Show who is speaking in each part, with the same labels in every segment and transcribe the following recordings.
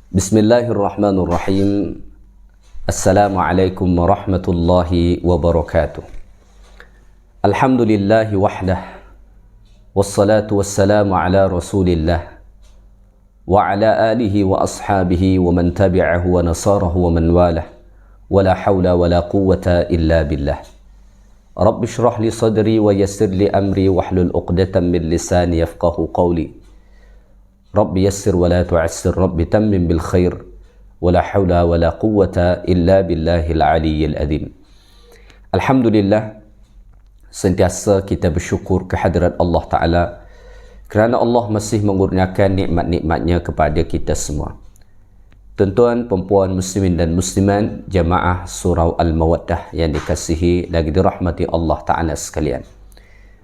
Speaker 1: Bismillahirrahmanirrahim. Assalamualaikum warahmatullahi wabarakatuh. Alhamdulillahi wahdah. Wassalatu wassalamu ala rasulillah. Wa ala alihi wa ashabihi wa man tabi'ahu wa nasarahu wa man walah. Wa la hawla wa la quwwata illa billah. Rabbi shrah li sadri wa yassir li amri wahlul uqdatan min lisani yafqahu qawli. Rabbi yassir wa la tu'assir, Rabbi tammim bil khair, wa la hawla wa la quwwata illa billahil aliyyil azim. Alhamdulillah, sentiasa kita bersyukur kehadirat Allah Ta'ala kerana Allah masih mengurniakan nikmat-nikmatnya kepada kita semua. Tuan-tuan, perempuan muslimin dan muslimat jamaah surau Al-Mawaddah yang dikasihi lagi dirahmati Allah Ta'ala sekalian.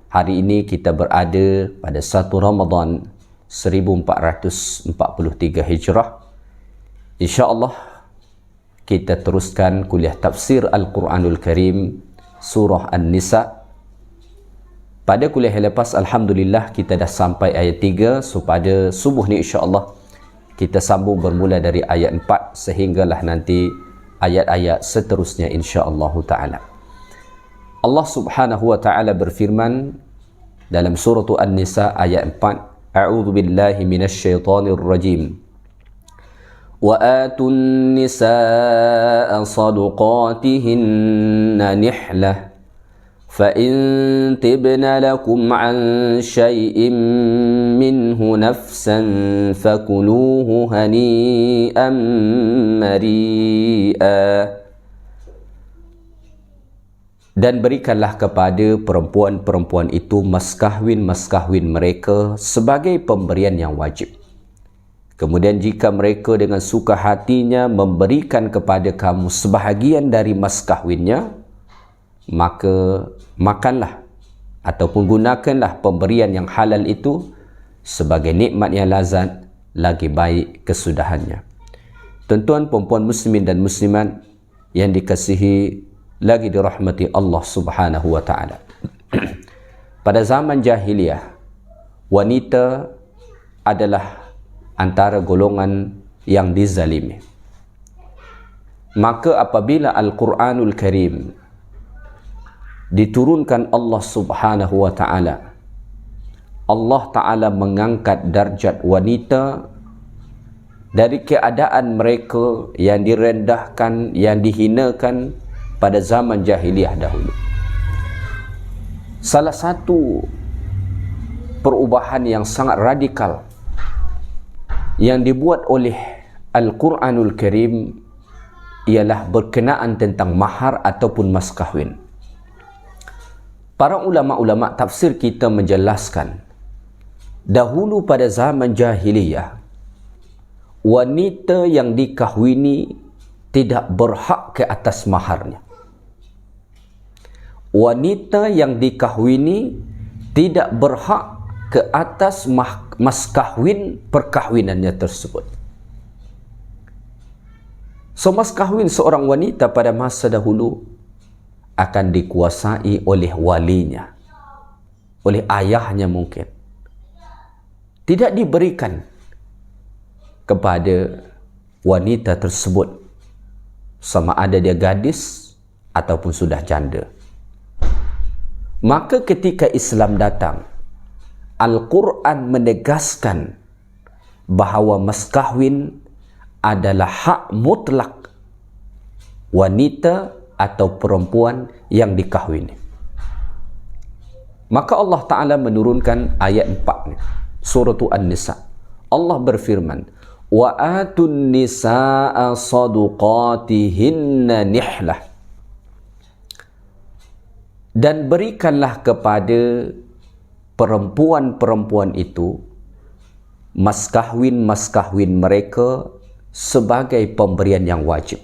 Speaker 1: Hari ini kita berada pada 1 Ramadan 1443 Hijrah. InsyaAllah kita teruskan kuliah tafsir Al-Quranul Karim surah An-Nisa. Pada kuliah yang lepas, Alhamdulillah kita dah sampai ayat 3. So pada subuh ni insyaAllah kita sambung bermula dari ayat 4 sehinggalah nanti ayat-ayat seterusnya insyaAllah ta'ala. Allah subhanahu wa ta'ala berfirman dalam surah An-Nisa ayat 4, A'udzu billahi minasy syaithanir rajim. Wa atun nisaa sadaqatihinna nihlah fa in tibna lakum an syai'in minhu nafsan fakuluhu hani'an mari'a. Dan berikanlah kepada perempuan-perempuan itu mas kahwin mereka sebagai pemberian yang wajib. Kemudian jika mereka dengan suka hatinya memberikan kepada kamu sebahagian dari mas kahwinnya, maka makanlah ataupun gunakanlah pemberian yang halal itu sebagai nikmat yang lazat, lagi baik kesudahannya. Tuan-tuan, perempuan muslimin dan muslimat yang dikasihi lagi dirahmati Allah subhanahu wa ta'ala. Pada zaman jahiliyah, wanita adalah antara golongan yang dizalimi. Maka apabila Al-Quranul Karim diturunkan Allah subhanahu wa ta'ala, Allah ta'ala mengangkat darjat wanita dari keadaan mereka yang direndahkan, yang dihinakan pada zaman jahiliyah dahulu. Salah satu perubahan yang sangat radikal yang dibuat oleh Al-Quranul Karim ialah berkenaan tentang mahar ataupun mas kahwin. Para ulama-ulama tafsir kita menjelaskan, dahulu pada zaman jahiliyah, wanita yang dikahwini tidak berhak ke atas maharnya. Wanita yang dikahwini tidak berhak ke atas mas kahwin perkahwinannya tersebut. So mas kahwin seorang wanita pada masa dahulu akan dikuasai oleh walinya, oleh ayahnya mungkin. Tidak diberikan kepada wanita tersebut sama ada dia gadis ataupun sudah janda. Maka ketika Islam datang, Al-Quran menegaskan bahawa mas kahwin adalah hak mutlak wanita atau perempuan yang dikahwini. Maka Allah Ta'ala menurunkan ayat 4 ni, surah An-Nisa. Allah berfirman, wa atun nisaa sadaqatihinna nihlah. Dan berikanlah kepada perempuan-perempuan itu mas kahwin mereka sebagai pemberian yang wajib.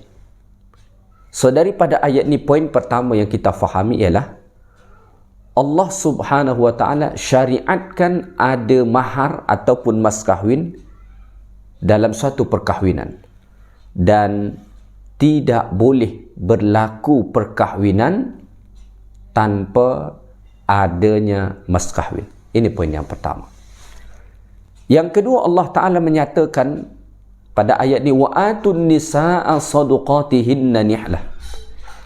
Speaker 1: So daripada ayat ni, poin pertama yang kita fahami ialah Allah subhanahu wa ta'ala syariatkan ada mahar ataupun mas kahwin dalam suatu perkahwinan, dan tidak boleh berlaku perkahwinan tanpa adanya mas kahwin. Ini poin yang pertama. Yang kedua, Allah Ta'ala menyatakan pada ayat ni, wa atun nisaa sadaqatihinna nihlah,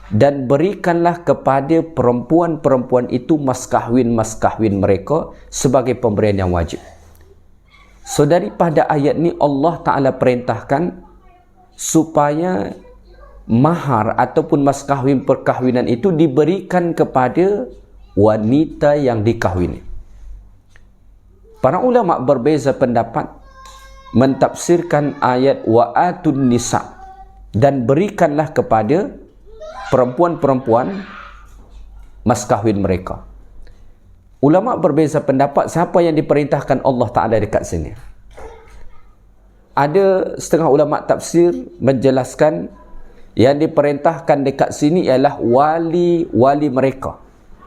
Speaker 1: dan berikanlah kepada perempuan-perempuan itu mas kahwin mereka sebagai pemberian yang wajib. So daripada ayat ni Allah Ta'ala perintahkan supaya mahar ataupun mas kahwin perkahwinan itu diberikan kepada wanita yang dikahwini. Para ulama berbeza pendapat mentafsirkan ayat wa atun nisa, dan berikanlah kepada perempuan-perempuan mas kahwin mereka. Ulama berbeza pendapat siapa yang diperintahkan Allah Ta'ala dekat sini. Ada setengah ulama tafsir menjelaskan yang diperintahkan dekat sini ialah wali mereka,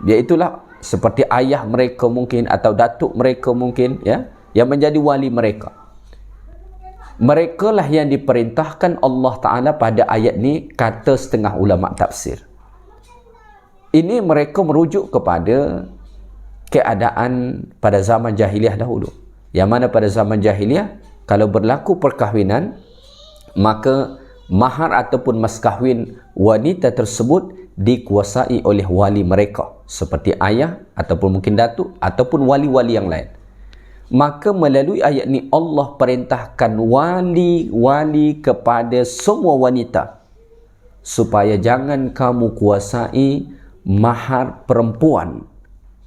Speaker 1: iaitulah seperti ayah mereka mungkin atau datuk mereka mungkin, ya, yang menjadi wali mereka. Mereka lah yang diperintahkan Allah Ta'ala pada ayat ni, kata setengah ulama tafsir. Ini mereka merujuk kepada keadaan pada zaman jahiliah dahulu, yang mana pada zaman jahiliah kalau berlaku perkahwinan, maka mahar ataupun mas kahwin wanita tersebut dikuasai oleh wali mereka, seperti ayah ataupun mungkin datuk ataupun wali-wali yang lain. Maka melalui ayat ni Allah perintahkan wali-wali kepada semua wanita supaya jangan kamu kuasai mahar perempuan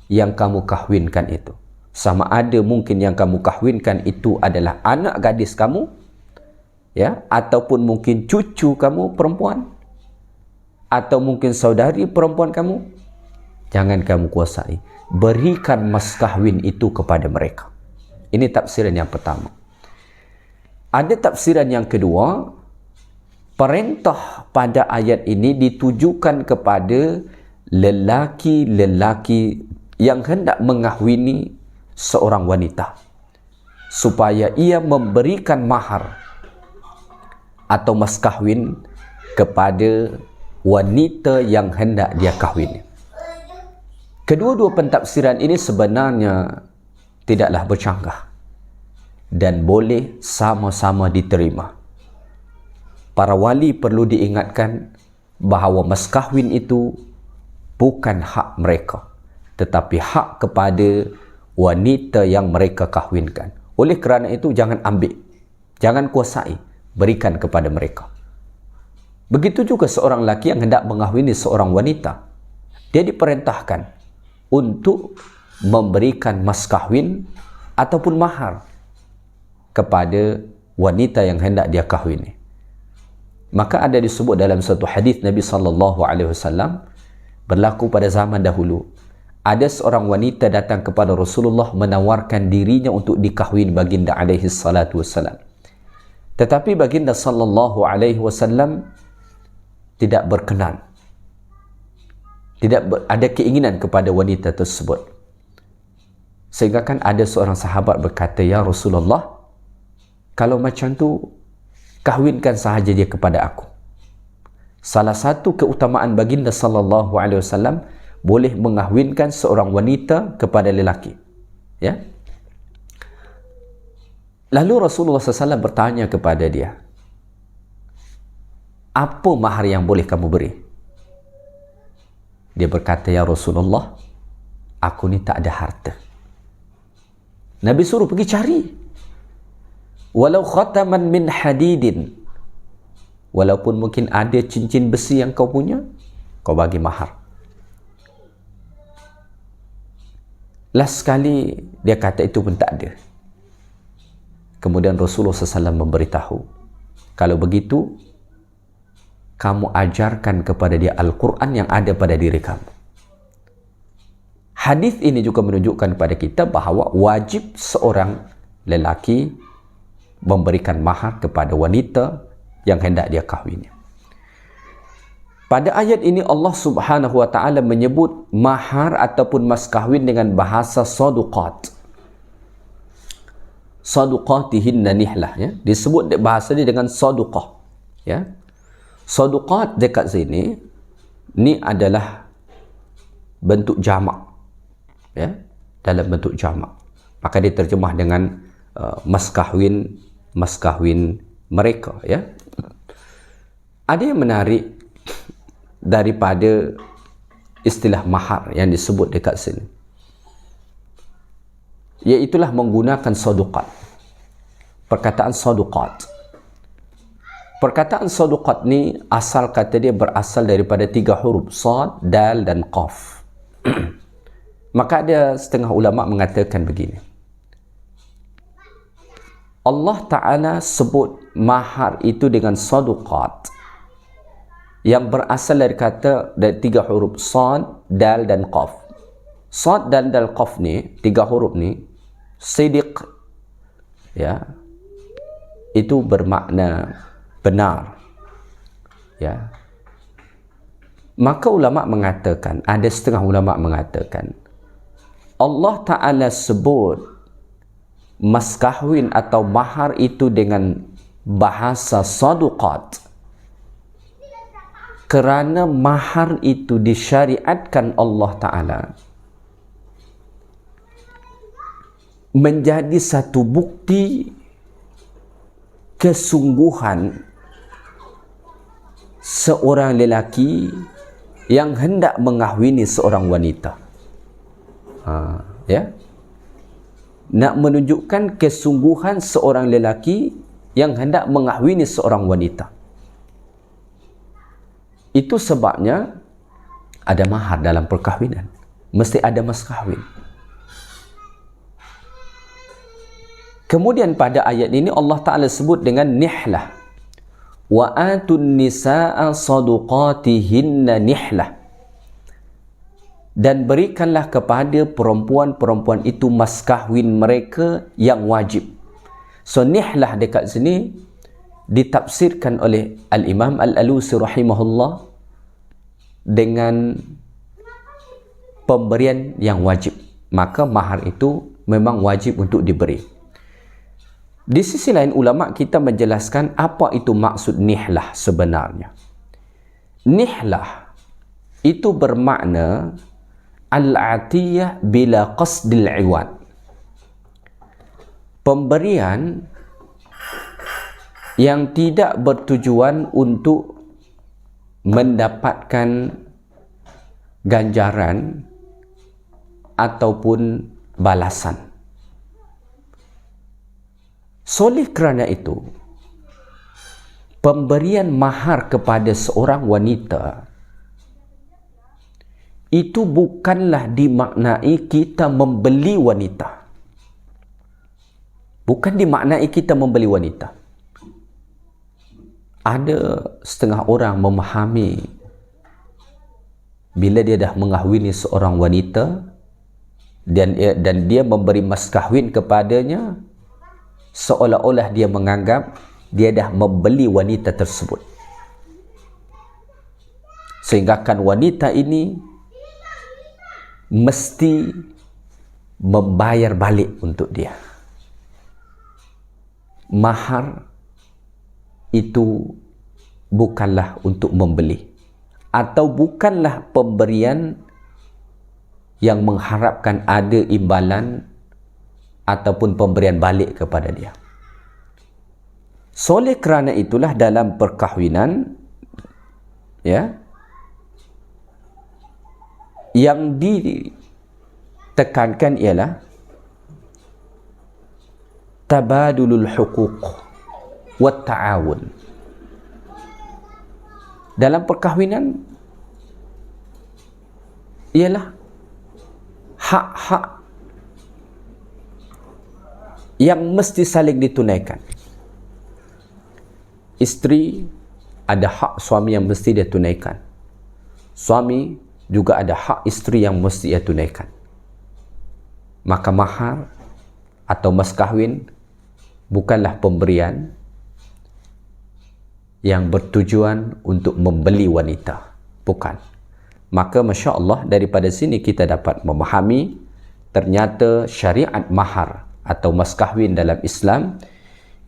Speaker 1: yang kamu kahwinkan itu. Sama ada mungkin yang kamu kahwinkan itu adalah anak gadis kamu, ya, ataupun mungkin cucu kamu perempuan, atau mungkin saudari perempuan kamu, jangan kamu kuasai. Berikan mas kahwin itu kepada mereka. Ini tafsiran yang pertama. Ada tafsiran yang kedua, perintah pada ayat ini ditujukan kepada lelaki-lelaki yang hendak mengahwini seorang wanita, supaya ia memberikan mahar atau mas kahwin kepada wanita yang hendak dia kahwini. Kedua-dua pentafsiran ini sebenarnya tidaklah bercanggah dan boleh sama-sama diterima. Para wali perlu diingatkan bahawa mas kahwin itu bukan hak mereka, tetapi hak kepada wanita yang mereka kahwinkan. Oleh kerana itu jangan ambil, jangan kuasai, berikan kepada mereka. Begitu juga seorang lelaki yang hendak mengahwini seorang wanita, dia diperintahkan untuk memberikan mas kahwin ataupun mahar kepada wanita yang hendak dia kahwini. Maka ada disebut dalam satu hadis Nabi SAW, berlaku pada zaman dahulu, ada seorang wanita datang kepada Rasulullah menawarkan dirinya untuk dikahwin baginda alaihi salatu wassalam. Tetapi baginda sallallahu alaihi wasallam tidak berkenan, tidak ada keinginan kepada wanita tersebut. Sehingga kan ada seorang sahabat berkata, ya Rasulullah, kalau macam tu kahwinkan sahaja dia kepada aku. Salah satu keutamaan baginda sallallahu alaihi wasallam boleh mengahwinkan seorang wanita kepada lelaki, ya. Lalu Rasulullah SAW bertanya kepada dia, apa mahar yang boleh kamu beri? Dia berkata, ya Rasulullah, aku ni tak ada harta. Nabi suruh pergi cari, walau khataman min hadidin, walaupun mungkin ada cincin besi yang kau punya, kau bagi mahar. Last sekali dia kata itu pun tak ada. Kemudian Rasulullah SAW memberitahu, kalau begitu kamu ajarkan kepada dia Al-Quran yang ada pada diri kamu. Hadis ini juga menunjukkan kepada kita bahawa wajib seorang lelaki memberikan mahar kepada wanita yang hendak dia kahwini. Pada ayat ini Allah Subhanahu wa taala menyebut mahar ataupun mas kahwin dengan bahasa sadaqat. Sadaqatihinna nihlah, ya. Disebut bahasa dia dengan sadaqah, ya. Sadaqat dekat sini ni adalah bentuk jamak, ya, dalam bentuk jamak. Maka diterjemah dengan mas kahwin mereka, ya. Ada yang menarik daripada istilah mahar yang disebut dekat sini, iaitulah menggunakan sadaqat. Perkataan sadaqat. Perkataan sadaqat ni asal kata dia berasal daripada 3 huruf, sad, dal dan qaf. Maka ada setengah ulama mengatakan begini, Allah Ta'ala sebut mahar itu dengan sadaqat yang berasal dari kata dari 3 huruf, sad, dal dan qaf. Sad, dal dan qaf ni, 3 huruf ni, sidiq, ya, itu bermakna benar, ya. Maka ulama mengatakan, ada setengah ulama mengatakan, Allah Ta'ala sebut mas kahwin atau mahar itu dengan bahasa sadaqat kerana mahar itu disyariatkan Allah Ta'ala menjadi satu bukti kesungguhan seorang lelaki yang hendak mengahwini seorang wanita. Ya, nak menunjukkan kesungguhan seorang lelaki yang hendak mengahwini seorang wanita. Itu sebabnya ada mahar dalam perkahwinan. Mesti ada mas kahwin. Kemudian pada ayat ini Allah Ta'ala sebut dengan nihlah. Wa atun nisa'a sadaqatihinna nihlah. Dan berikanlah kepada perempuan-perempuan itu mas kahwin mereka yang wajib. So nihlah dekat sini ditafsirkan oleh Al-Imam Al-Alusi rahimahullah dengan pemberian yang wajib. Maka mahar itu memang wajib untuk diberi. Di sisi lain ulama kita menjelaskan apa itu maksud nihlah sebenarnya. Nihlah itu bermakna al-atiyah bila qasdil iwad. Pemberian yang tidak bertujuan untuk mendapatkan ganjaran ataupun balasan. Oleh kerana itu, pemberian mahar kepada seorang wanita itu bukanlah dimaknai kita membeli wanita. Bukan dimaknai kita membeli wanita. Ada setengah orang memahami bila dia dah mengahwini seorang wanita dan dia memberi mas kahwin kepadanya, seolah-olah dia menganggap dia dah membeli wanita tersebut, sehingga kan wanita ini mesti membayar balik untuk dia. Mahar itu bukanlah untuk membeli, atau bukanlah pemberian yang mengharapkan ada imbalan ataupun pemberian balik kepada dia. Oleh kerana itulah dalam perkahwinan, ya, yang ditekankan ialah tabadulul huquq wa ta'awun. Dalam perkahwinan ialah hak-hak yang mesti saling ditunaikan. Isteri ada hak suami yang mesti dia tunaikan. Suami juga ada hak isteri yang mesti dia tunaikan. Maka mahar atau mas kahwin bukanlah pemberian yang bertujuan untuk membeli wanita. Bukan. Maka Masya Allah, daripada sini kita dapat memahami ternyata syariat mahar atau mas kahwin dalam Islam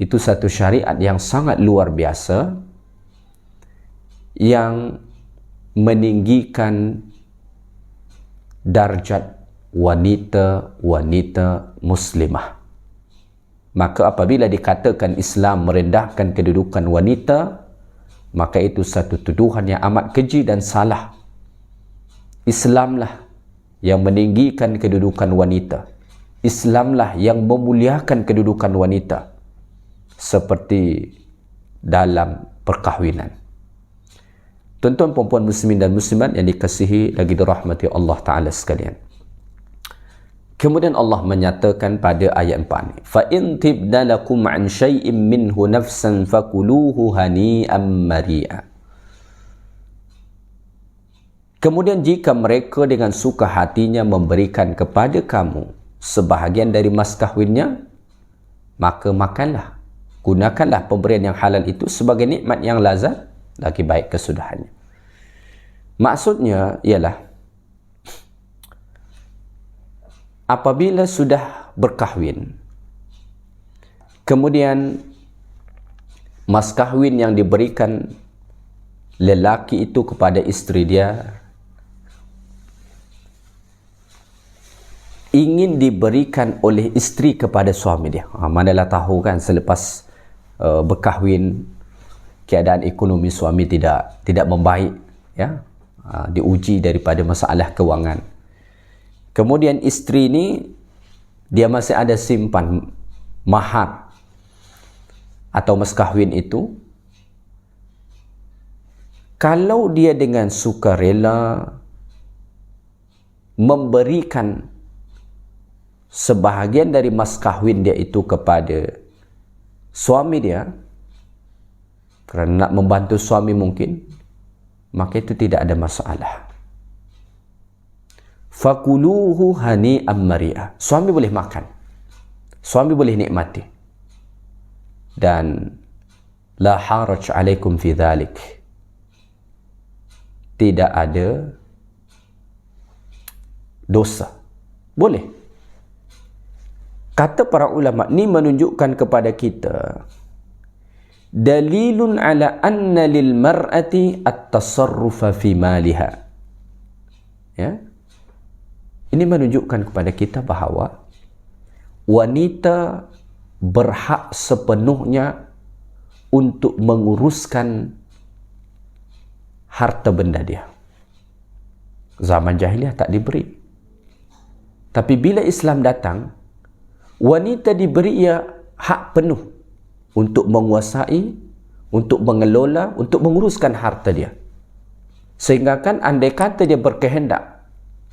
Speaker 1: itu satu syariat yang sangat luar biasa, yang meninggikan darjat wanita-wanita muslimah. Maka apabila dikatakan Islam merendahkan kedudukan wanita, maka itu satu tuduhan yang amat keji dan salah. Islamlah yang meninggikan kedudukan wanita. Islamlah yang memuliakan kedudukan wanita seperti dalam perkahwinan. Tuan-tuan perempuan muslimin dan muslimat yang dikasihi lagi dirahmati Allah Ta'ala sekalian. Kemudian Allah menyatakan pada ayat 4 ni, فَإِنْ تِبْنَ لَكُمْ عَنْ شَيْءٍ مِّنْهُ نَفْسًا فَكُلُوهُ هَنِيئًا مَرِيئًا. Kemudian jika mereka dengan suka hatinya memberikan kepada kamu sebahagian dari mas kahwinnya, maka makanlah, gunakanlah pemberian yang halal itu sebagai nikmat yang lazat lagi baik kesudahannya. Maksudnya ialah apabila sudah berkahwin, kemudian mas kahwin yang diberikan lelaki itu kepada isteri dia ingin diberikan oleh isteri kepada suami dia. Manalah tahu kan selepas berkahwin keadaan ekonomi suami tidak membaik, ya, diuji daripada masalah kewangan. Kemudian isteri ni dia masih ada simpan mahar atau mas kahwin itu. Kalau dia dengan sukarela memberikan sebahagian dari mas kahwin dia itu kepada suami dia kerana nak membantu suami mungkin, maka itu tidak ada masalah. Fakuluhu hani'an mari'a. Suami boleh makan, suami boleh nikmati, dan la haraj alaikum fi dhalik. Tidak ada dosa, boleh. Kata para ulama ni menunjukkan kepada kita dalilun ala anna lil mar'ati at-tasarrufa fi maliha. Ya. Ini menunjukkan kepada kita bahawa wanita berhak sepenuhnya untuk menguruskan harta benda dia. Zaman jahiliah tak diberi. Tapi bila Islam datang, wanita diberi ia hak penuh untuk menguasai, untuk mengelola, untuk menguruskan harta dia. Sehingga kan andai kata dia berkehendak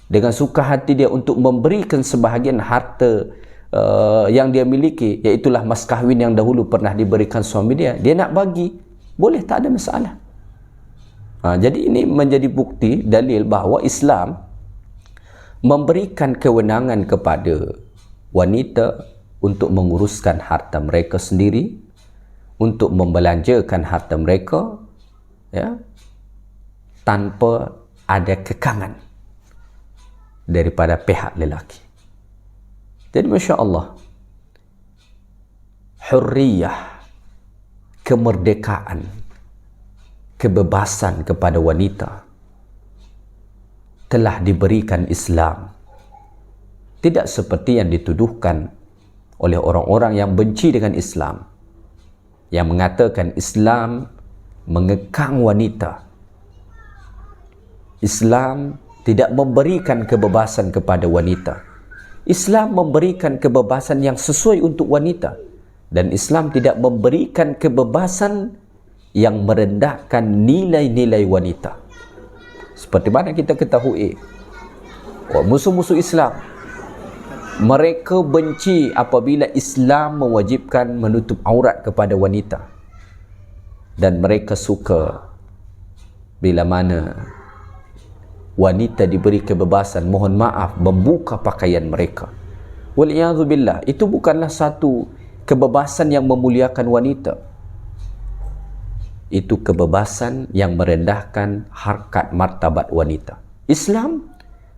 Speaker 1: dengan suka hati dia untuk memberikan sebahagian harta yang dia miliki, iaitulah mas kahwin yang dahulu pernah diberikan suami dia, dia nak bagi, boleh, tak ada masalah. Jadi ini menjadi bukti, dalil bahawa Islam memberikan kewenangan kepada wanita untuk menguruskan harta mereka sendiri, untuk membelanjakan harta mereka, ya, tanpa ada kekangan daripada pihak lelaki. Jadi Masya Allah, hurriyah, kemerdekaan, kebebasan kepada wanita telah diberikan Islam. Tidak seperti yang dituduhkan oleh orang-orang yang benci dengan Islam, yang mengatakan Islam mengekang wanita. Islam tidak memberikan kebebasan kepada wanita. Islam memberikan kebebasan yang sesuai untuk wanita, dan Islam tidak memberikan kebebasan yang merendahkan nilai-nilai wanita. Seperti mana kita ketahui, musuh-musuh Islam, mereka benci apabila Islam mewajibkan menutup aurat kepada wanita, dan mereka suka bila mana wanita diberi kebebasan, mohon maaf, membuka pakaian mereka. Wal'iyadzubillah, itu bukanlah satu kebebasan yang memuliakan wanita. Itu kebebasan yang merendahkan harkat martabat wanita. Islam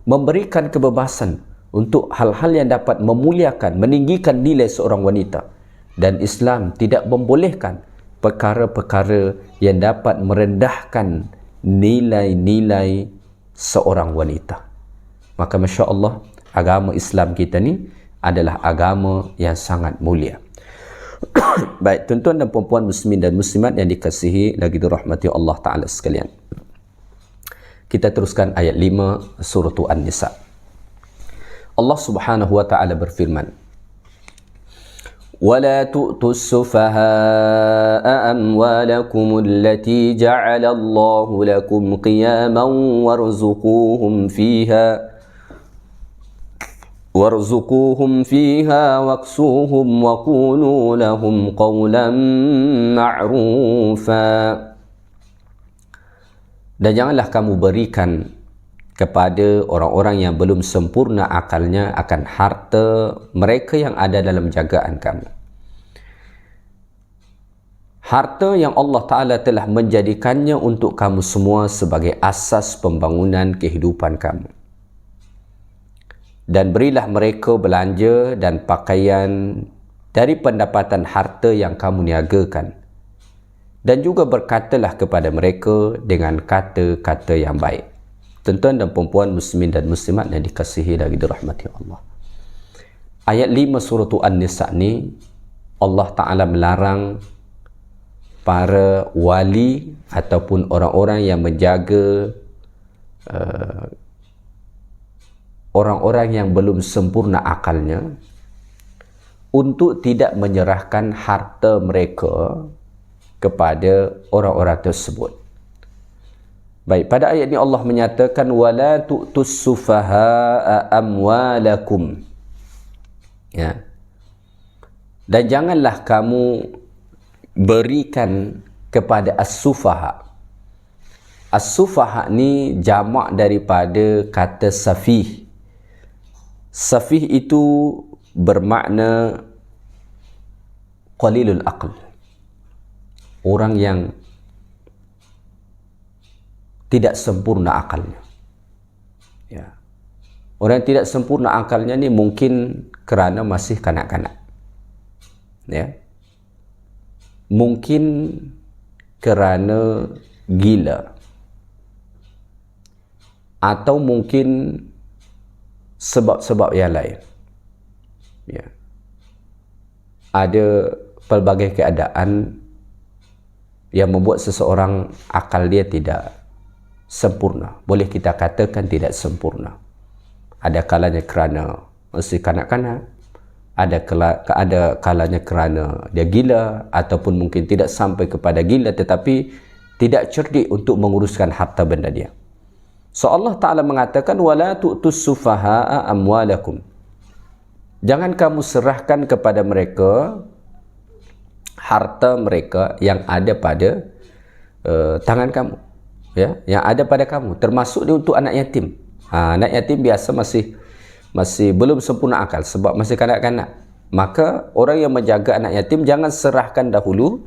Speaker 1: memberikan kebebasan untuk hal-hal yang dapat memuliakan, meninggikan nilai seorang wanita. Dan Islam tidak membolehkan perkara-perkara yang dapat merendahkan nilai-nilai seorang wanita. Maka Masya Allah, agama Islam kita ni adalah agama yang sangat mulia. Baik, tuan-tuan dan puan-puan muslimin dan muslimat yang dikasihi lagi dirahmati Allah Ta'ala sekalian. Kita teruskan ayat 5 surah An-Nisa. Allah Subhanahu wa Ta'ala berfirman, وَلَا تُؤْتُوا السُّفَهَاءَ أَمْوَالَكُمُ الَّتِي جَعَلَ اللَّهُ لَكُمْ قِيَامًا وَارْزُقُوهُمْ فِيهَا وَاكْسُوهُمْ وَقُولُوا لَهُمْ قَوْلًا مَعْرُوفًا. Dan janganlah kamu berikan kepada orang-orang yang belum sempurna akalnya akan harta mereka yang ada dalam jagaan kamu. Harta yang Allah Ta'ala telah menjadikannya untuk kamu semua sebagai asas pembangunan kehidupan kamu. Dan berilah mereka belanja dan pakaian dari pendapatan harta yang kamu niagakan. Dan juga berkatalah kepada mereka dengan kata-kata yang baik. Tuan-tuan dan puan-puan muslimin dan muslimat yang dikasihi dan dirahmati Allah. Ayat 5 surah An-Nisa ni Allah Ta'ala melarang para wali ataupun orang-orang yang menjaga orang-orang yang belum sempurna akalnya untuk tidak menyerahkan harta mereka kepada orang-orang tersebut. Baik, pada ayat ini Allah menyatakan wala tu'tus sufaha'a amwalakum. Ya. Dan janganlah kamu berikan kepada as-sufaha. As-sufaha ni jamak daripada kata safih. Safih itu bermakna qalilul aql. Orang yang tidak sempurna akalnya. Ya. Orang yang tidak sempurna akalnya ni mungkin kerana masih kanak-kanak. Ya. Mungkin kerana gila. Atau mungkin sebab-sebab yang lain. Ya. Ada pelbagai keadaan yang membuat seseorang akal dia tidak sempurna. Boleh kita katakan tidak sempurna. Ada kalanya kerana masih kanak-kanak, ada kalanya kerana dia gila, ataupun mungkin tidak sampai kepada gila tetapi tidak cerdik untuk menguruskan harta benda dia. So Allah Ta'ala mengatakan wala tu'tus sufaha'a amwalakum. Jangan kamu serahkan kepada mereka harta mereka yang ada pada tangan kamu. Ya, yang ada pada kamu, termasuk dia untuk anak yatim. Anak yatim biasa masih belum sempurna akal sebab masih kanak-kanak. Maka orang yang menjaga anak yatim jangan serahkan dahulu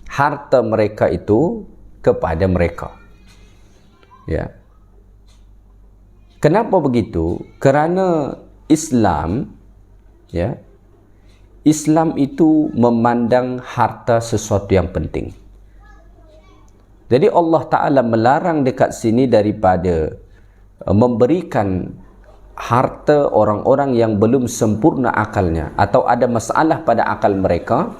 Speaker 1: harta mereka itu kepada mereka. Ya. Kenapa begitu? Kerana Islam, ya, Islam itu memandang harta sesuatu yang penting. Jadi Allah Ta'ala melarang dekat sini daripada memberikan harta orang-orang yang belum sempurna akalnya atau ada masalah pada akal mereka.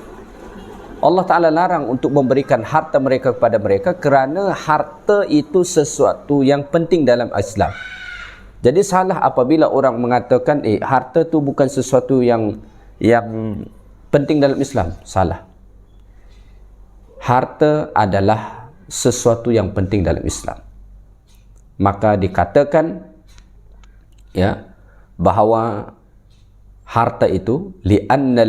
Speaker 1: Allah Ta'ala larang untuk memberikan harta mereka kepada mereka kerana harta itu sesuatu yang penting dalam Islam. Jadi salah apabila orang mengatakan harta tu bukan sesuatu yang penting dalam Islam. Salah. Harta adalah sesuatu yang penting dalam Islam. Maka dikatakan ya bahawa harta itu li'anna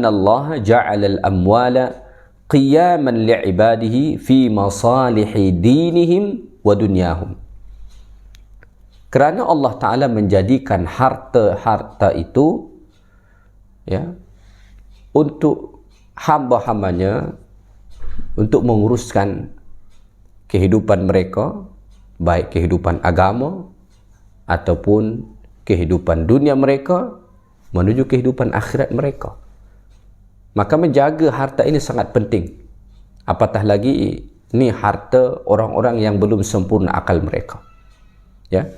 Speaker 1: Allah ja'ala al-amwala qiyaman li'ibadihi fi masalihi dinihim wa dunyahum. Kerana Allah Ta'ala menjadikan harta itu ya untuk hamba-hambanya untuk menguruskan kehidupan mereka, baik kehidupan agama ataupun kehidupan dunia mereka menuju kehidupan akhirat mereka. Maka menjaga harta ini sangat penting. Apatah lagi ini harta orang-orang yang belum sempurna akal mereka. Ya.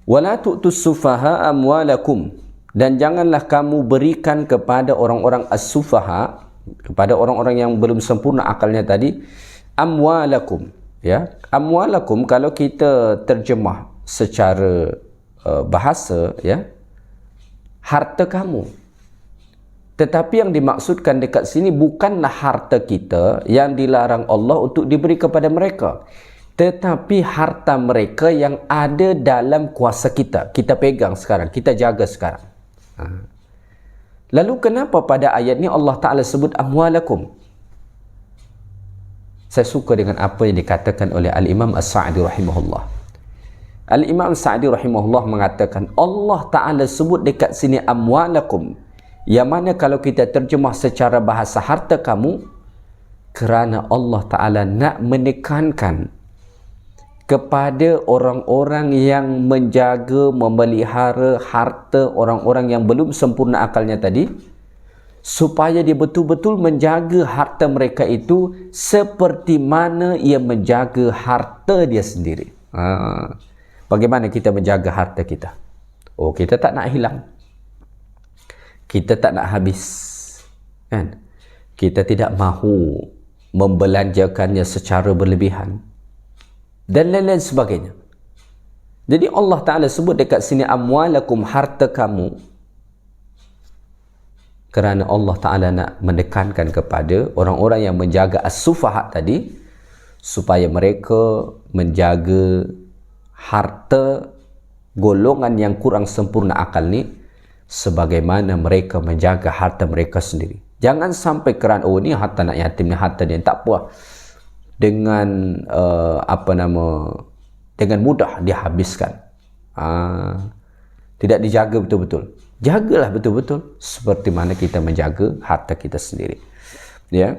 Speaker 1: Wala tu'tus sufaha amwalakum. Dan janganlah kamu berikan kepada orang-orang as-sufaha, kepada orang-orang yang belum sempurna akalnya tadi, amwalakum. Ya, amwalakum kalau kita terjemah secara bahasa, ya, harta kamu. Tetapi yang dimaksudkan dekat sini bukanlah harta kita yang dilarang Allah untuk diberi kepada mereka, tetapi harta mereka yang ada dalam kuasa kita. Kita pegang sekarang, kita jaga sekarang. Lalu kenapa pada ayat ni Allah Ta'ala sebut amwalakum? Saya suka dengan apa yang dikatakan oleh Al-Imam As-Sa'di rahimahullah. Al-Imam As-Sa'di rahimahullah mengatakan Allah Ta'ala sebut dekat sini amwalakum, yang mana kalau kita terjemah secara bahasa harta kamu, kerana Allah Ta'ala nak menekankan kepada orang-orang yang menjaga, memelihara harta orang-orang yang belum sempurna akalnya tadi, supaya dia betul-betul menjaga harta mereka itu seperti mana ia menjaga harta dia sendiri. Bagaimana kita menjaga harta kita? Oh, kita tak nak hilang. Kita tak nak habis. Kan? Kita tidak mahu membelanjakannya secara berlebihan. Dan lain-lain sebagainya. Jadi Allah Ta'ala sebut dekat sini amwalakum, harta kamu, kerana Allah Ta'ala nak menekankan kepada orang-orang yang menjaga as-sufahat tadi, supaya mereka menjaga harta golongan yang kurang sempurna akal ni sebagaimana mereka menjaga harta mereka sendiri. Jangan sampai kerana oh ni harta nak yatim, ni harta dia, tak apa, dengan dengan mudah dihabiskan. Tidak dijaga betul-betul. Jagalah betul-betul seperti mana kita menjaga harta kita sendiri. Ya.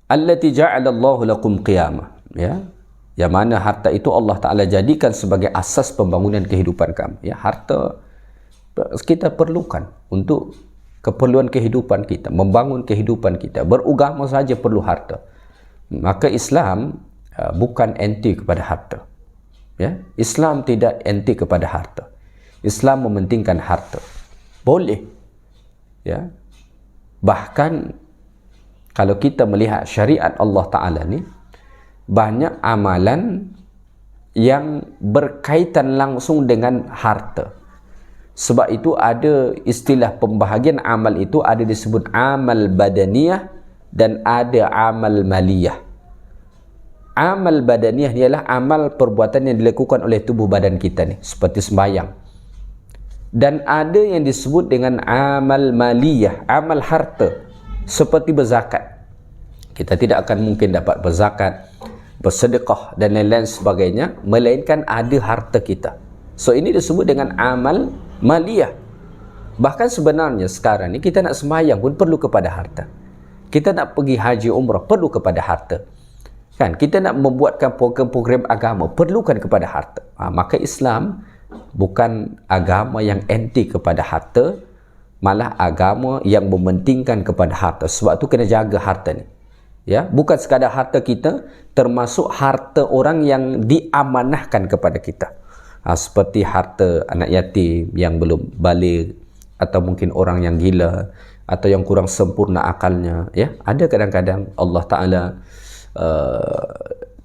Speaker 1: Allati ja'alallahu lakum qiyamah. Ya. Yang mana harta itu Allah Ta'ala jadikan sebagai asas pembangunan kehidupan kamu. Ya, harta kita perlukan untuk keperluan kehidupan kita, membangun kehidupan kita. Beragama saja perlu harta. Maka Islam bukan anti kepada harta. Ya, Islam tidak anti kepada harta. Islam mementingkan harta. Boleh. Ya. Bahkan kalau kita melihat syariat Allah Ta'ala ni, banyak amalan yang berkaitan langsung dengan harta. Sebab itu ada istilah pembahagian amal itu, ada disebut amal badaniyah dan ada amal maliyah. Amal badaniyah ialah amal perbuatan yang dilakukan oleh tubuh badan kita ni, seperti sembahyang. Dan ada yang disebut dengan amal maliyah, amal harta, seperti berzakat. Kita tidak akan mungkin dapat berzakat, bersedekah dan lain-lain sebagainya, melainkan ada harta kita. So ini disebut dengan amal maliyah. Bahkan sebenarnya sekarang ni kita nak sembahyang pun perlu kepada harta. Kita nak pergi haji umrah perlu kepada harta. Kan? Kita nak membuatkan program-program agama perlukan kepada harta. Maka Islam bukan agama yang anti kepada harta, malah agama yang mementingkan kepada harta. Sebab tu kena jaga harta ni. Ya, bukan sekadar harta kita, termasuk harta orang yang diamanahkan kepada kita. Seperti harta anak yatim yang belum balik, atau mungkin orang yang gila, atau yang kurang sempurna akalnya. Ya, ada kadang-kadang Allah Ta'ala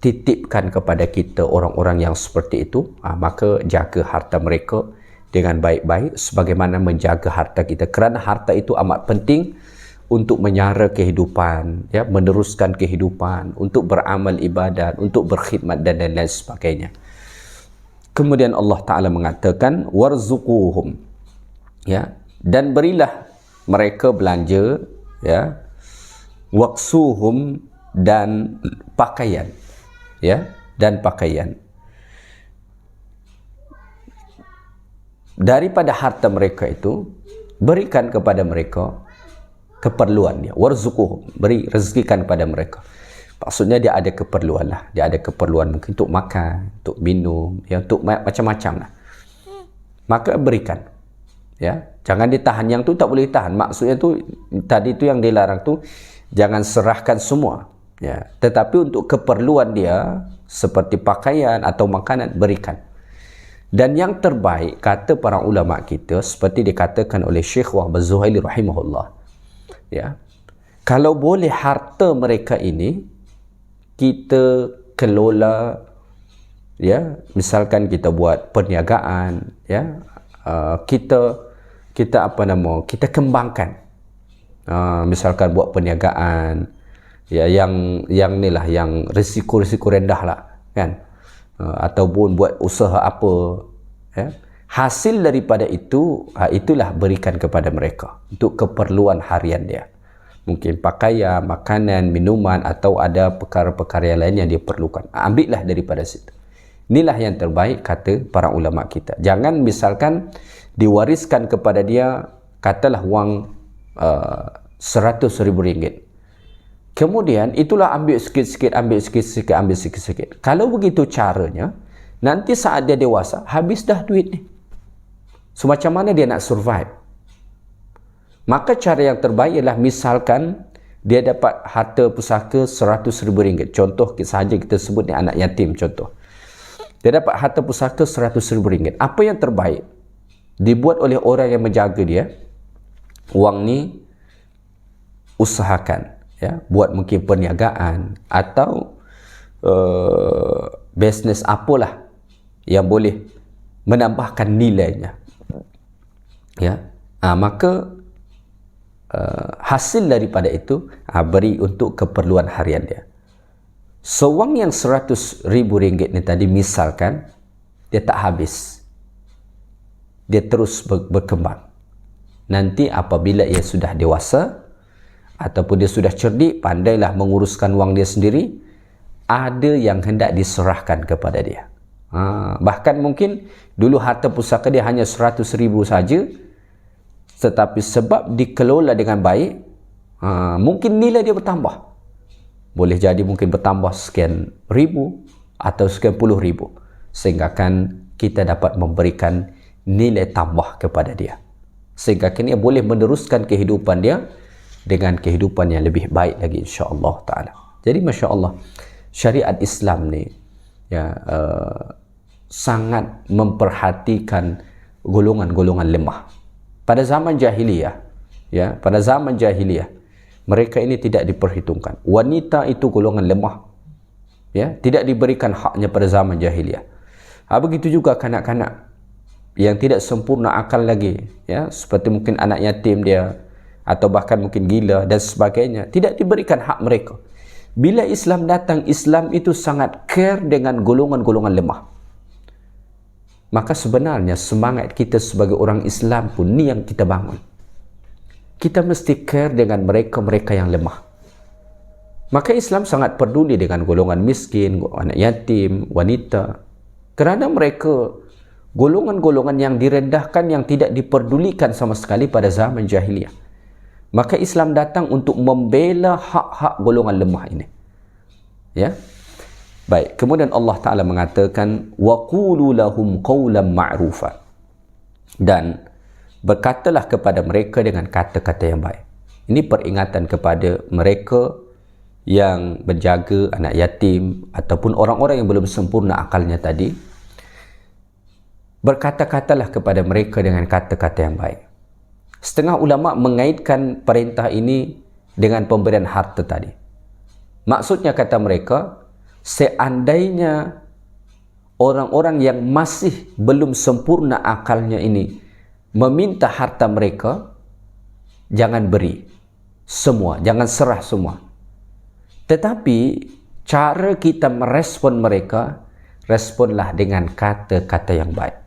Speaker 1: titipkan kepada kita orang-orang yang seperti itu. Maka jaga harta mereka dengan baik-baik, sebagaimana menjaga harta kita. Kerana harta itu amat penting untuk menyara kehidupan, ya, meneruskan kehidupan, untuk beramal ibadat, untuk berkhidmat dan lain-lain sebagainya. Kemudian Allah Ta'ala mengatakan warzuquhum, ya, dan berilah mereka belanja, ya, waksuhum, dan pakaian, ya, dan pakaian daripada harta mereka itu. Berikan kepada mereka keperluan dia. Warzuquhum, beri, rezekikan kepada mereka. Maksudnya dia ada keperluan lah. Dia ada keperluan mungkin untuk makan, untuk minum, ya, untuk macam-macam lah. Maka berikan. Ya, jangan ditahan. Yang tu tak boleh tahan. Maksudnya tu tadi tu yang dilarang tu, jangan serahkan semua. Ya, tetapi untuk keperluan dia seperti pakaian atau makanan, berikan. Dan yang terbaik, kata para ulama kita, seperti dikatakan oleh Syekh Wahab Az-Zuhaili rahimahullah, ya, kalau boleh harta mereka ini kita kelola, ya, misalkan kita buat perniagaan, ya, kita kita kembangkan, misalkan buat perniagaan, ya, yang ni lah, yang risiko rendah lah, kan, ataupun buat usaha apa, ya, hasil daripada itu, itulah berikan kepada mereka untuk keperluan harian dia, mungkin pakaian, makanan, minuman, atau ada perkara-perkara yang lain yang dia perlukan. Ambillah daripada situ. Inilah yang terbaik, kata para ulama kita. Jangan misalkan diwariskan kepada dia, katalah wang 100,000 ringgit. Kemudian itulah ambil sikit-sikit, ambil sikit-sikit, ambil sikit-sikit. Kalau begitu caranya, nanti saat dia dewasa, habis dah duit ni. So, macam mana dia nak survive? Maka cara yang terbaik ialah, misalkan dia dapat harta pusaka 100,000 ringgit. Contoh sahaja kita sebut ni anak yatim, contoh. Dia dapat harta pusaka 100,000 ringgit. Apa yang terbaik? Dibuat oleh orang yang menjaga dia. Wang ni usahakan, ya, buat mungkin perniagaan atau bisnes apalah yang boleh menambahkan nilainya, ya. Maka hasil daripada itu beri untuk keperluan harian dia. Sewang yang 100,000 ringgit ni tadi, misalkan dia tak habis, dia terus berkembang. Nanti apabila ia sudah dewasa ataupun dia sudah cerdik, pandailah menguruskan wang dia sendiri, ada yang hendak diserahkan kepada dia. Bahkan mungkin dulu harta pusaka dia hanya 100,000 saja, tetapi sebab dikelola dengan baik, mungkin nilai dia bertambah. Boleh jadi mungkin bertambah sekian ribu atau sekian puluh ribu, sehingga kan kita dapat memberikan nilai tambah kepada dia, sehingga kini dia boleh meneruskan kehidupan dia dengan kehidupan yang lebih baik lagi, insya-Allah taala. Jadi masya-Allah, syariat Islam ni, ya, sangat memperhatikan golongan-golongan lemah. Pada zaman jahiliyah, ya, pada zaman jahiliyah, mereka ini tidak diperhitungkan. Wanita itu golongan lemah, ya, tidak diberikan haknya pada zaman jahiliyah. Begitu juga kanak-kanak yang tidak sempurna akal lagi, ya, seperti mungkin anak yatim dia, atau bahkan mungkin gila dan sebagainya, tidak diberikan hak mereka. Bila Islam datang, Islam itu sangat care dengan golongan-golongan lemah. Maka sebenarnya semangat kita sebagai orang Islam pun ni yang kita bangun. Kita mesti care dengan mereka-mereka yang lemah. Maka Islam sangat peduli dengan golongan miskin, anak yatim, wanita. Kerana mereka golongan-golongan yang direndahkan, yang tidak diperdulikan sama sekali pada zaman jahiliyah. Maka Islam datang untuk membela hak-hak golongan lemah ini. Ya. Baik, kemudian Allah Ta'ala mengatakan, وَقُولُوا لَهُمْ قَوْلًا مَعْرُوفًا, dan berkatalah kepada mereka dengan kata-kata yang baik. Ini peringatan kepada mereka yang menjaga anak yatim ataupun orang-orang yang belum sempurna akalnya tadi. Berkata-katalah kepada mereka dengan kata-kata yang baik. Setengah ulama mengaitkan perintah ini dengan pemberian harta tadi. Maksudnya, kata mereka, seandainya orang-orang yang masih belum sempurna akalnya ini meminta harta mereka, jangan beri semua, jangan serah semua. Tetapi cara kita merespon mereka, responlah dengan kata-kata yang baik.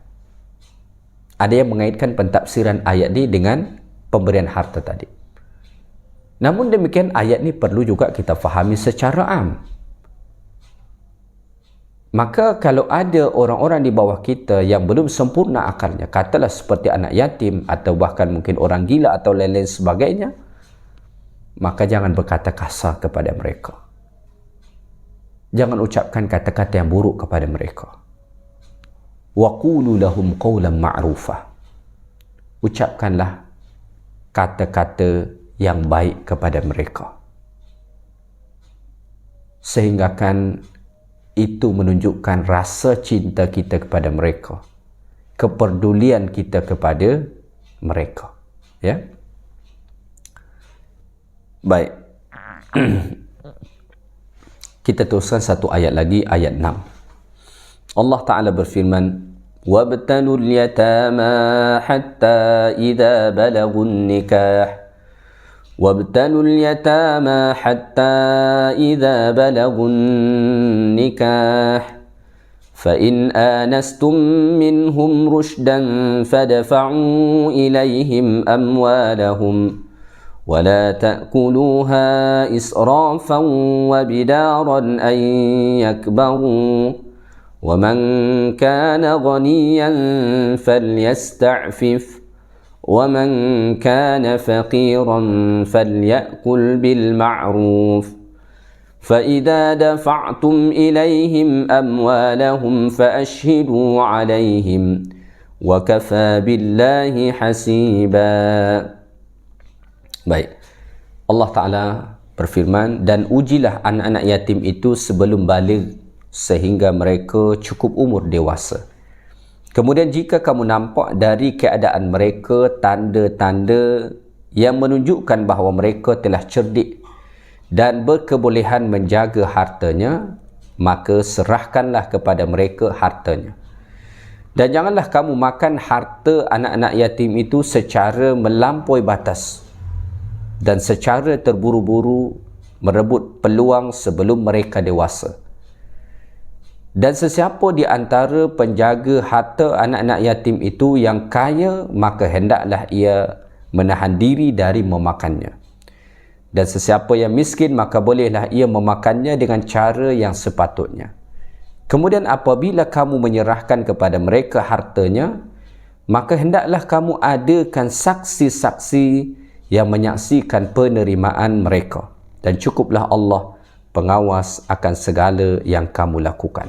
Speaker 1: Ada yang mengaitkan pentafsiran ayat ini dengan pemberian harta tadi. Namun demikian, ayat ini perlu juga kita fahami secara am. Maka kalau ada orang-orang di bawah kita yang belum sempurna akalnya, katalah seperti anak yatim atau bahkan mungkin orang gila atau lain-lain sebagainya, maka jangan berkata kasar kepada mereka. Jangan ucapkan kata-kata yang buruk kepada mereka. وَقُولُوا لَهُمْ قَوْلًا مَعْرُوفًا, ucapkanlah kata-kata yang baik kepada mereka, sehingga kan itu menunjukkan rasa cinta kita kepada mereka, kepedulian kita kepada mereka. Ya. Baik. Kita teruskan satu ayat lagi, ayat 6. Allah Ta'ala berfirman, وَابْتَلُوا الْيَتَامَى حَتَّى إِذَا بَلَغُوا النِّكَاحَ وَابْتَلُوا الْيَتَامَى حَتَّى إِذَا بَلَغُوا النِّكَاحَ فَإِنْ آنَسْتُمْ مِنْهُمْ رُشْدًا فَادْفَعُوا إِلَيْهِمْ أَمْوَالَهُمْ وَلَا تَأْكُلُوهَا إِسْرَافًا وَبِدَارًا أَنْ يَكْبَرُوا وَمَنْ كَانَ غَنِيًّا فَلْيَسْتَعْفِفْ وَمَنْ كَانَ فَقِيرًا فَلْيَأْكُلْ بِالْمَعْرُوفِ فَإِذَا دَفَعْتُمْ إِلَيْهِمْ أَمْوَالَهُمْ فَأَشْهِدُوا عَلَيْهِمْ وَكَفَى بِاللَّهِ حَسِيبًا. Baik, Allah Ta'ala berfirman, dan ujilah anak-anak yatim itu sebelum baligh sehingga mereka cukup umur dewasa. Kemudian jika kamu nampak dari keadaan mereka tanda-tanda yang menunjukkan bahawa mereka telah cerdik dan berkebolehan menjaga hartanya, maka serahkanlah kepada mereka hartanya. Dan janganlah kamu makan harta anak-anak yatim itu secara melampaui batas dan secara terburu-buru merebut peluang sebelum mereka dewasa. Dan sesiapa di antara penjaga harta anak-anak yatim itu yang kaya, maka hendaklah ia menahan diri dari memakannya. Dan sesiapa yang miskin, maka bolehlah ia memakannya dengan cara yang sepatutnya. Kemudian apabila kamu menyerahkan kepada mereka hartanya, maka hendaklah kamu adakan saksi-saksi yang menyaksikan penerimaan mereka, dan cukuplah Allah pengawas akan segala yang kamu lakukan.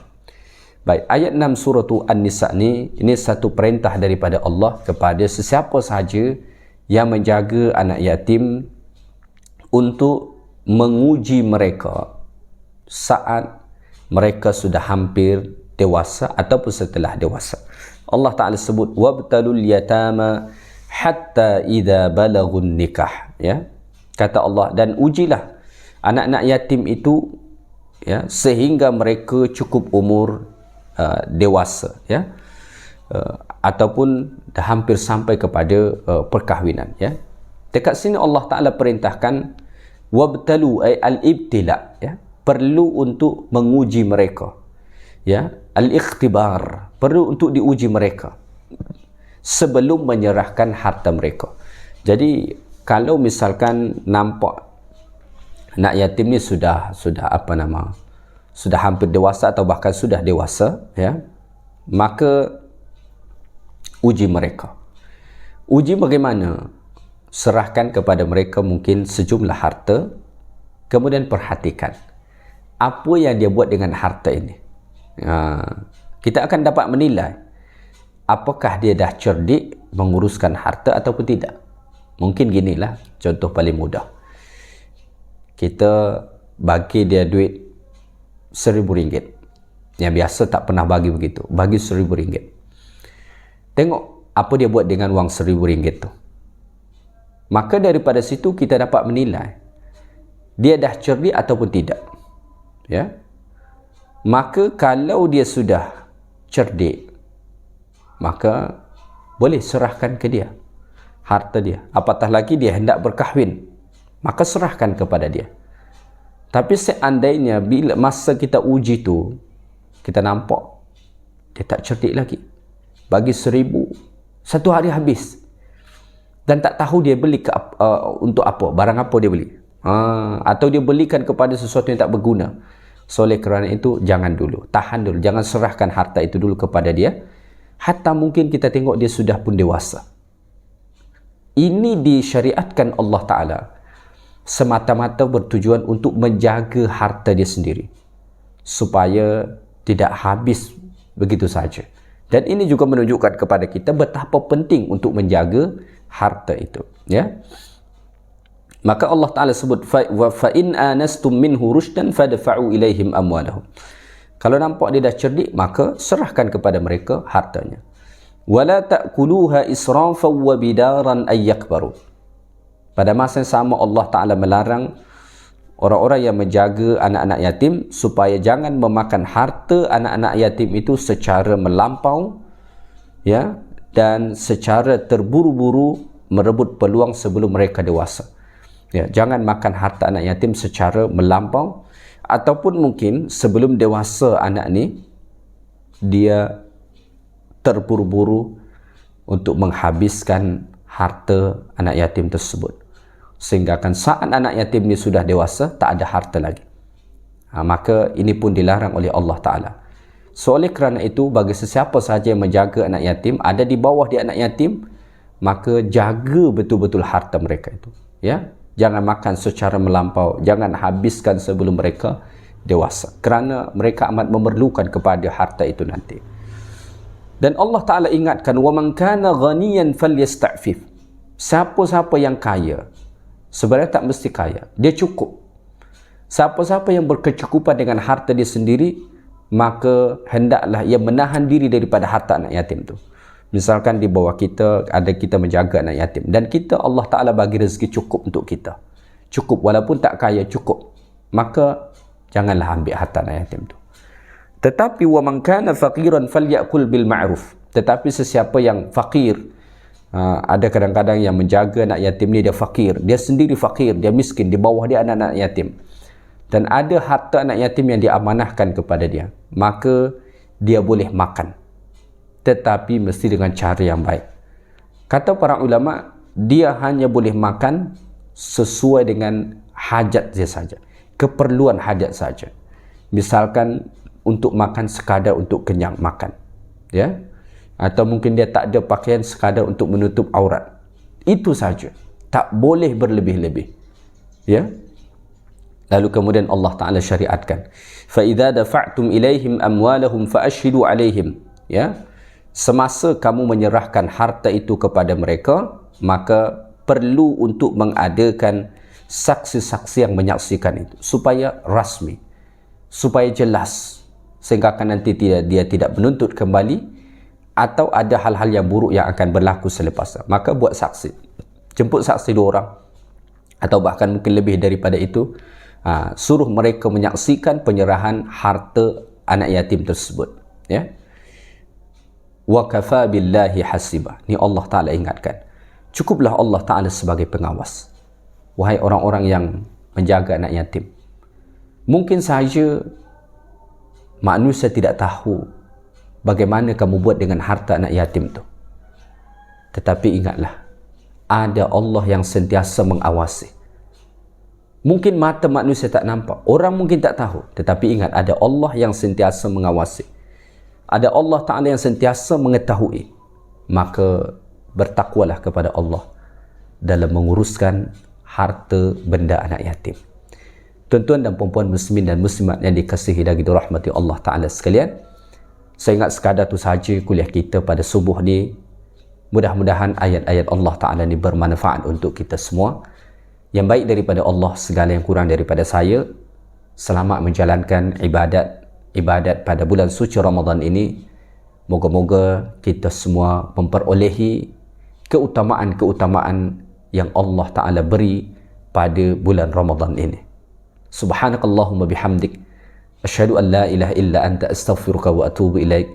Speaker 1: Baik, ayat 6 surah An-Nisa ini satu perintah daripada Allah kepada sesiapa sahaja yang menjaga anak yatim untuk menguji mereka saat mereka sudah hampir dewasa ataupun setelah dewasa. Allah Ta'ala sebut, وَابْتَلُوا الْيَتَامَى hatta idza balagun nikah, ya, kata Allah, dan ujilah anak-anak yatim itu, ya, sehingga mereka cukup umur dewasa, ya, ataupun dah hampir sampai kepada perkahwinan, ya. Dekat sini Allah Ta'ala perintahkan wabtalu, ay al-ibtila, ya, perlu untuk menguji mereka, ya, al-ikhtibar, perlu untuk diuji mereka sebelum menyerahkan harta mereka. Jadi kalau misalkan nampak anak yatim ni sudah hampir dewasa atau bahkan sudah dewasa, ya, maka uji mereka. Uji bagaimana? Serahkan kepada mereka mungkin sejumlah harta, kemudian perhatikan apa yang dia buat dengan harta ini. Kita akan dapat menilai apakah dia dah cerdik menguruskan harta ataupun tidak. Mungkin ginilah contoh paling mudah. Kita bagi dia duit RM1,000. Yang biasa tak pernah bagi begitu. Bagi RM1,000. Tengok apa dia buat dengan wang RM1,000 tu. Maka daripada situ kita dapat menilai dia dah cerdik ataupun tidak. Ya. Maka kalau dia sudah cerdik, maka boleh serahkan ke dia harta dia. Apatah lagi dia hendak berkahwin, maka serahkan kepada dia. Tapi seandainya bila masa kita uji tu, kita nampak dia tak cerdik lagi, bagi RM1,000 satu hari habis, dan tak tahu dia beli untuk apa, barang apa dia beli, atau dia belikan kepada sesuatu yang tak berguna. So oleh kerana itu, jangan dulu, tahan dulu, jangan serahkan harta itu dulu kepada dia. Hatta mungkin kita tengok dia sudah pun dewasa. Ini disyariatkan Allah Ta'ala semata-mata bertujuan untuk menjaga harta dia sendiri, supaya tidak habis begitu saja. Dan ini juga menunjukkan kepada kita betapa penting untuk menjaga harta itu, ya. Maka Allah Ta'ala sebut, fa in anastum minhu rushdan fadfa'u ilaihim amwalahum. Kalau nampak dia dah cerdik, maka serahkan kepada mereka hartanya. wala ta'kuluha israfan wa bidaran ay yakbaru. Pada masa yang sama Allah Ta'ala melarang orang-orang yang menjaga anak-anak yatim supaya jangan memakan harta anak-anak yatim itu secara melampau, ya, dan secara terburu-buru merebut peluang sebelum mereka dewasa. Ya, jangan makan harta anak yatim secara melampau, ataupun mungkin sebelum dewasa anak ni dia terburu-buru untuk menghabiskan harta anak yatim tersebut, sehingga kan saat anak yatim ni sudah dewasa tak ada harta lagi. Maka ini pun dilarang oleh Allah Ta'ala. So oleh kerana itu, bagi sesiapa sahaja yang menjaga anak yatim, ada di bawah dia anak yatim, maka jaga betul-betul harta mereka itu, ya. Jangan makan secara melampau, jangan habiskan sebelum mereka dewasa, kerana mereka amat memerlukan kepada harta itu nanti. Dan Allah Ta'ala ingatkan, وَمَنْ كَانَ غَنِيًا فَلْيَسْتَعْفِفْ. Siapa-siapa yang kaya, sebenarnya tak mesti kaya, dia cukup. Siapa-siapa yang berkecukupan dengan harta dia sendiri, maka hendaklah ia menahan diri daripada harta anak yatim tu. Misalkan di bawah kita, ada kita menjaga anak yatim, dan kita, Allah Ta'ala bagi rezeki cukup untuk kita, cukup, walaupun tak kaya, cukup, maka janganlah ambil harta anak yatim tu. Tetapi وَمَنْ كَانَ فَقِيرًا فَلْيَأْكُلْ بِالْمَعْرُوفِ. Tetapi sesiapa yang fakir, ada kadang-kadang yang menjaga anak yatim ni dia fakir, dia sendiri fakir, dia miskin, di bawah dia anak-anak yatim, dan ada harta anak yatim yang diamanahkan kepada dia, maka dia boleh makan, tetapi mesti dengan cara yang baik. Kata para ulama, dia hanya boleh makan sesuai dengan hajat dia saja, keperluan hajat saja. Misalkan untuk makan sekadar untuk kenyang makan, ya, atau mungkin dia tak ada pakaian sekadar untuk menutup aurat, itu saja, tak boleh berlebih-lebih, ya. Lalu kemudian Allah Ta'ala syariatkan, فَإِذَا دَفَعْتُمْ إِلَيْهِمْ أَمْوَالَهُمْ فَأَشْهِدُوا عَلَيْهِمْ. Ya, semasa kamu menyerahkan harta itu kepada mereka, maka perlu untuk mengadakan saksi-saksi yang menyaksikan itu, supaya rasmi, supaya jelas, sehingga akan nanti dia tidak menuntut kembali, atau ada hal-hal yang buruk yang akan berlaku selepasnya. Maka buat saksi, jemput saksi 2 orang, atau bahkan mungkin lebih daripada itu, suruh mereka menyaksikan penyerahan harta anak yatim tersebut, ya. Wa kafa billahi hasiba. Ni Allah Ta'ala ingatkan, cukuplah Allah Ta'ala sebagai pengawas. Wahai orang-orang yang menjaga anak yatim, mungkin sahaja manusia tidak tahu bagaimana kamu buat dengan harta anak yatim tu, tetapi ingatlah, ada Allah yang sentiasa mengawasi. Mungkin mata manusia tak nampak, orang mungkin tak tahu, tetapi ingat, ada Allah yang sentiasa mengawasi, ada Allah Ta'ala yang sentiasa mengetahui. Maka bertakwalah kepada Allah dalam menguruskan harta benda anak yatim. Tuan-tuan dan puan-puan muslimin dan muslimat yang dikasihi dan dirahmati Allah Ta'ala sekalian, saya ingat sekadar tu sahaja kuliah kita pada subuh ni. Mudah-mudahan ayat-ayat Allah Ta'ala ni bermanfaat untuk kita semua. Yang baik daripada Allah, segala yang kurang daripada saya. Selamat menjalankan ibadat pada bulan suci Ramadan ini. Moga-moga kita semua memperolehi keutamaan-keutamaan yang Allah Ta'ala beri pada bulan Ramadan ini. Subhanakallahumma bihamdik, asyhadu an la ilaha illa anta, astaghfiruka wa atubu ilaik.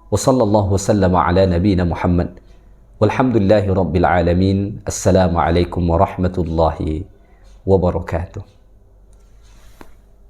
Speaker 1: Wa sallallahu wasallama ala nabiyyina Muhammad. Walhamdulillahi rabbil alamin. Assalamualaikum warahmatullahi wabarakatuh.